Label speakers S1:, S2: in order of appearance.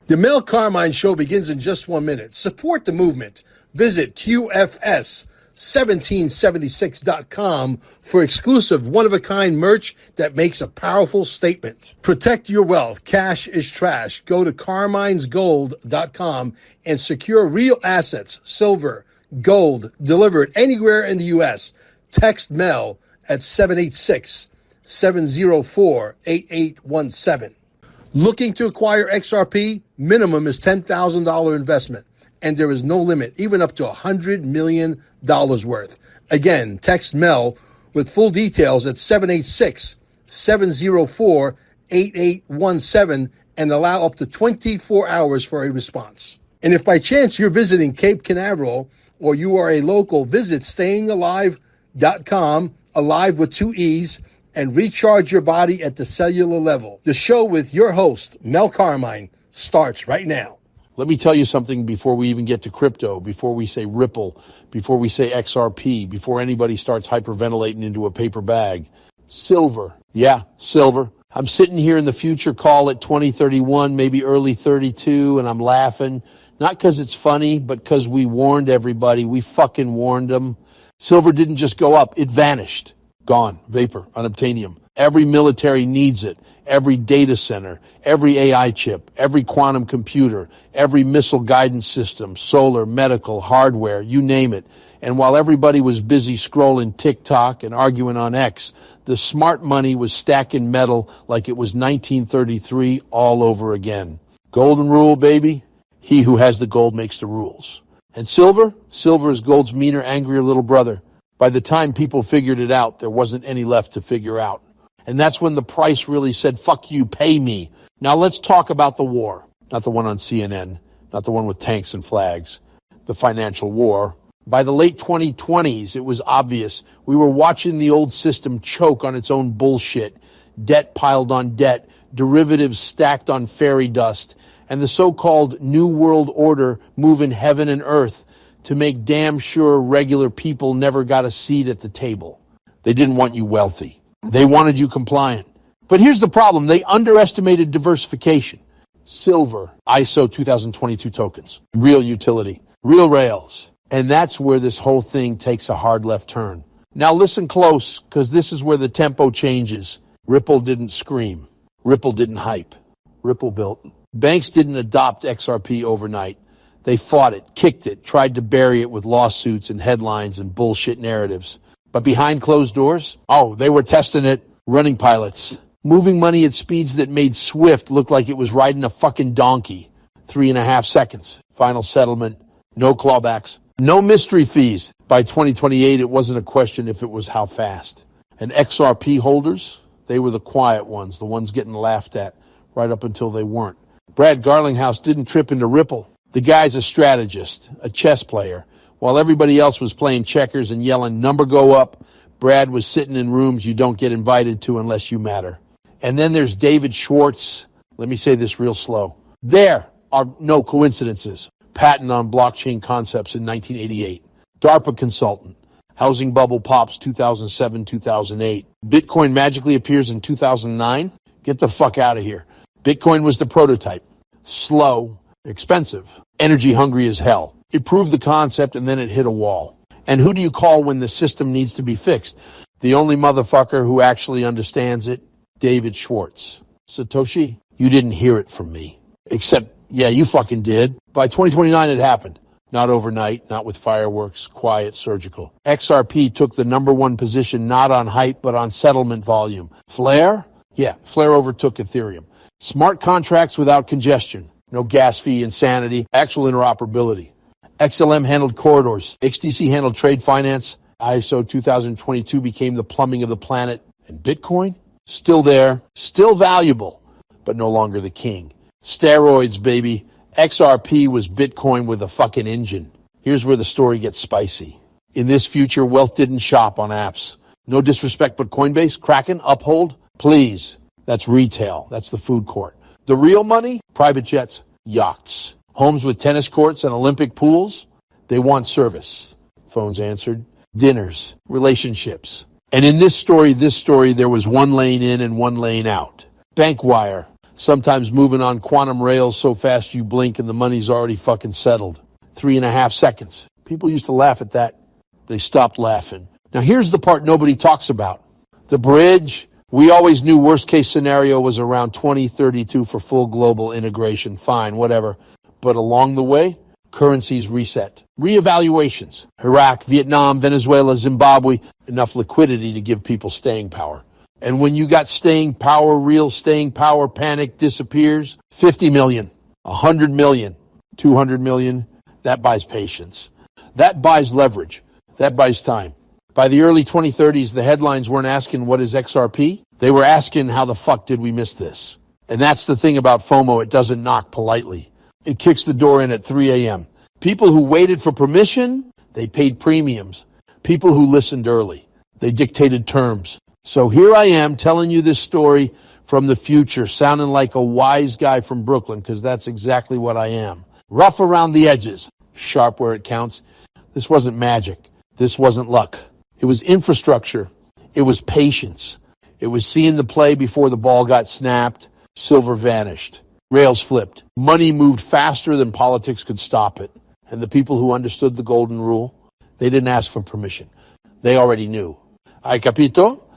S1: The Mel Carmine Show begins in just 1 minute. Support the movement. Visit QFS1776.com for exclusive one-of-a-kind merch that makes a powerful statement. Protect your wealth. Cash is trash. Go to carminesgold.com and secure real assets, silver, gold, delivered anywhere in the U.S. Text Mel at 786-704-8817. Looking to acquire XRP? Minimum is $10,000 investment, and there is no limit, even up to $100 million worth. Again, text Mel with full details at 786-704-8817 and allow up to 24 hours for a response. And if by chance you're visiting Cape Canaveral or you are a local, visit stayingalive.com, alive with 2 E's, and recharge your body at the cellular level. The show with your host, Mel Carmine, starts right now.
S2: Let me tell you something before we even get to crypto, before we say Ripple, before we say XRP, before anybody starts hyperventilating into a paper bag. Silver. Yeah, silver. I'm sitting here in the future call at 2031, maybe early 32, and I'm laughing. Not because it's funny, but because we warned everybody. We fucking warned them. Silver didn't just go up. It vanished. Gone. Vapor. Unobtainium. Every military needs it. Every data center, every AI chip, every quantum computer, every missile guidance system, solar, medical, hardware, you name it. And while everybody was busy scrolling TikTok and arguing on X, the smart money was stacking metal like it was 1933 all over again. Golden rule, baby. He who has the gold makes the rules. And silver? Silver is gold's meaner, angrier little brother. By the time people figured it out, there wasn't any left to figure out. And that's when the price really said, fuck you, pay me. Now let's talk about the war. Not the one on CNN, not the one with tanks and flags. The financial war. By the late 2020s, it was obvious. We were watching the old system choke on its own bullshit. Debt piled on debt, derivatives stacked on fairy dust, and the so-called New World Order moving heaven and earth to make damn sure regular people never got a seat at the table. They didn't want you wealthy. They wanted you compliant. But here's the problem. They underestimated diversification. Silver, ISO 2022 tokens, real utility, real rails. And that's where this whole thing takes a hard left turn. Now listen close, because this is where the tempo changes. Ripple didn't scream. Ripple didn't hype. Ripple built. Banks didn't adopt XRP overnight. They fought it, kicked it, tried to bury it with lawsuits and headlines and bullshit narratives. But behind closed doors, they were testing it, running pilots, moving money at speeds that made Swift look like it was riding a fucking donkey. 3.5 seconds. Final settlement. No clawbacks. No mystery fees. By 2028, it wasn't a question if it was how fast. And XRP holders, they were the quiet ones, the ones getting laughed at, right up until they weren't. Brad Garlinghouse didn't trip into Ripple. The guy's a strategist, a chess player. While everybody else was playing checkers and yelling, number go up, Brad was sitting in rooms you don't get invited to unless you matter. And then there's David Schwartz. Let me say this real slow. There are no coincidences. Patent on blockchain concepts in 1988. DARPA consultant. Housing bubble pops 2007, 2008. Bitcoin magically appears in 2009. Get the fuck out of here. Bitcoin was the prototype. Slow, expensive, energy hungry as hell. It proved the concept and then it hit a wall. And who do you call when the system needs to be fixed? The only motherfucker who actually understands it? David Schwartz. Satoshi, you didn't hear it from me. Except, yeah, you fucking did. By 2029 it happened. Not overnight, not with fireworks, quiet, surgical. XRP took the #1 position not on hype but on settlement volume. Flare? Yeah, Flare overtook Ethereum. Smart contracts without congestion. No gas fee insanity. Actual interoperability. XLM handled corridors. XDC handled trade finance. ISO 2022 became the plumbing of the planet. And Bitcoin? Still there, still valuable, but no longer the king. Steroids, baby. XRP was Bitcoin with a fucking engine. Here's where the story gets spicy. In this future, wealth didn't shop on apps. No disrespect, but Coinbase, Kraken, Uphold, please. That's retail. That's the food court. The real money? Private jets, yachts. Homes with tennis courts and Olympic pools? They want service. Phones answered. Dinners. Relationships. And in this story, there was one lane in and one lane out. Bankwire. Sometimes moving on quantum rails so fast you blink and the money's already fucking settled. 3.5 seconds. People used to laugh at that. They stopped laughing. Now here's the part nobody talks about. The bridge, we always knew worst case scenario was around 2032 for full global integration. Fine, whatever. But along the way, currencies reset. Reevaluations. Iraq, Vietnam, Venezuela, Zimbabwe. Enough liquidity to give people staying power. And when you got staying power, real staying power, panic disappears. 50 million, 100 million, 200 million. That buys patience. That buys leverage. That buys time. By the early 2030s, the headlines weren't asking what is XRP. They were asking how the fuck did we miss this? And that's the thing about FOMO. It doesn't knock politely. It kicks the door in at 3 a.m. People who waited for permission, they paid premiums. People who listened early, they dictated terms. So here I am telling you this story from the future, sounding like a wise guy from Brooklyn, because that's exactly what I am. Rough around the edges, sharp where it counts. This wasn't magic. This wasn't luck. It was infrastructure. It was patience. It was seeing the play before the ball got snapped. Silver vanished. Rails flipped. Money moved faster than politics could stop it. And the people who understood the golden rule, they didn't ask for permission. They already knew. Hai capito?